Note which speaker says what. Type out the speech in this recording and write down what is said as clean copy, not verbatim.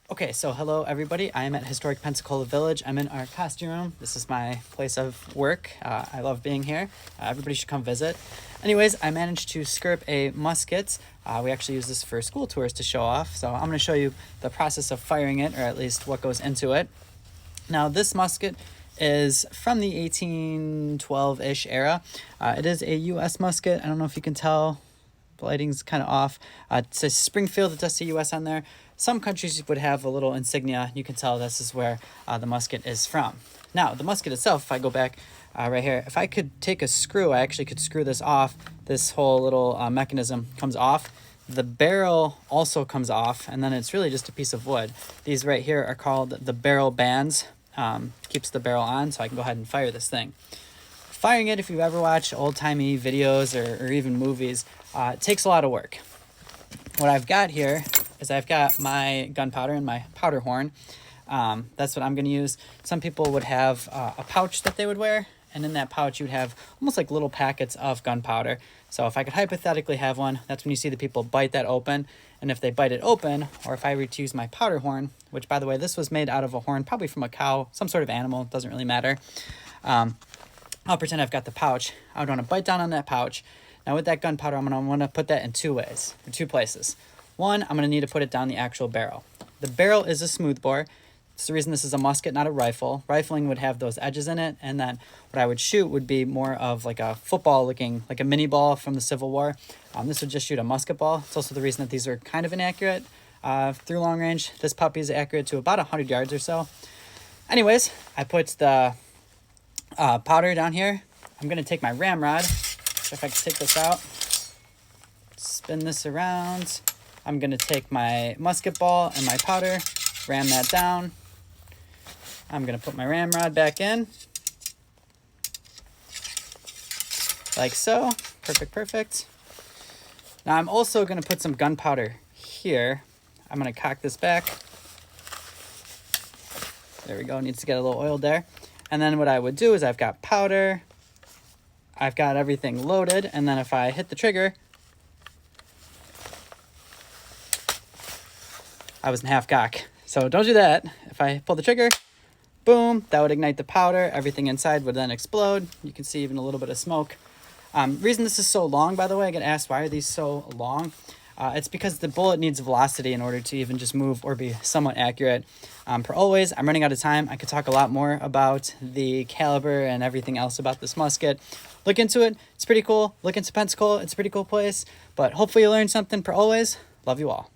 Speaker 1: Okay, so hello everybody. I am at historic Pensacola Village. I'm in our costume room. This is my place of work. I love being here. Everybody should come visit. Anyways, I managed to skirp a musket. We actually use this for school tours to show off. So I'm going to show you the process of firing it, or at least what goes into it. Now, this musket is from the 1812-ish era. It is a U.S. musket. I don't know if you can tell. The lighting's kind of off. It says Springfield. It does say U.S. on there. Some countries would have a little insignia. You can tell this is where the musket is from. Now, the musket itself, if I go back right here, if I could take a screw, I actually could screw this off. This whole little mechanism comes off. The barrel also comes off, and then it's really just a piece of wood. These right here are called the barrel bands. Keeps the barrel on, so I can go ahead and fire this thing. Firing it, if you've ever watched old-timey videos or even movies, it takes a lot of work. What I've got here is I've got my gunpowder and my powder horn. That's what I'm going to use. Some people would have a pouch that they would wear, and in that pouch you'd have almost like little packets of gunpowder. So if I could hypothetically have one, that's when you see the people bite that open. And if they bite it open, or if I were to use my powder horn, which by the way, this was made out of a horn, probably from a cow, some sort of animal, doesn't really matter. I'll pretend I've got the pouch. I would want to bite down on that pouch. Now with that gunpowder, I'm going to want to put that in two places. One, I'm going to need to put it down the actual barrel. The barrel is a smooth bore. It's the reason this is a musket, not a rifle. Rifling would have those edges in it, and then what I would shoot would be more of like a football looking, like a mini ball from the Civil War. This would just shoot a musket ball. It's also the reason that these are kind of inaccurate through long range. This puppy is accurate to about 100 yards or so. Anyways, I put the powder down here. I'm going to take my ramrod. If I can take this out, spin this around. I'm going to take my musket ball and my powder, ram that down. I'm going to put my ramrod back in. Like so. Perfect, perfect. Now I'm also going to put some gunpowder here. I'm going to cock this back. There we go. Needs to get a little oil there. And then what I would do is I've got powder. I've got everything loaded. And then if I hit the trigger, I was in half cock. So don't do that. If I pull the trigger, boom, that would ignite the powder. Everything inside would then explode. You can see even a little bit of smoke. Reason this is so long, by the way, I get asked, why are these so long? It's because the bullet needs velocity in order to even just move or be somewhat accurate. Per always, I'm running out of time. I could talk a lot more about the caliber and everything else about this musket. Look into it. It's pretty cool. Look into Pensacola. It's a pretty cool place. But hopefully you learned something. Per always, love you all.